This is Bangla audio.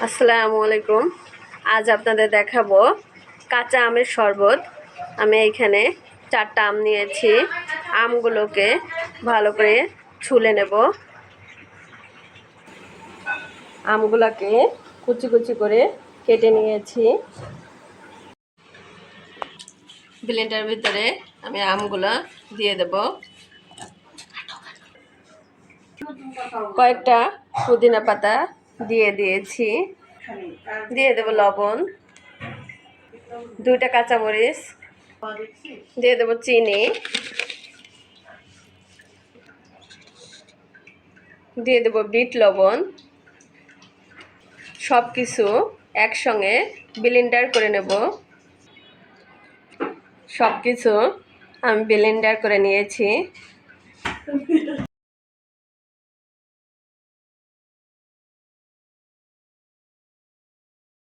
আসসালামু আলাইকুম। আজ আপনাদের দেখাবো কাঁচা আমের শরবত। আমি এখানে 4টা আম নিয়েছি। আমগুলোকে ভালো করে ছুলে নেব। আমগুলোকে কুচি কুচি করে কেটে নিয়েছি। ব্লেন্ডারের ভিতরে আমি আমগুলো দিয়ে দেব। কয়েকটা পুদিনা পাতা দিয়ে দিয়েছি। দিয়ে দেব লবণ, 2টা কাঁচামরিচ, দিয়ে দেব চিনি, দিয়ে দেব বিট লবণ। সব কিছু একসঙ্গে ব্লেন্ডার করে নেব। সব কিছু আমি ব্লেন্ডার করে নিয়েছি।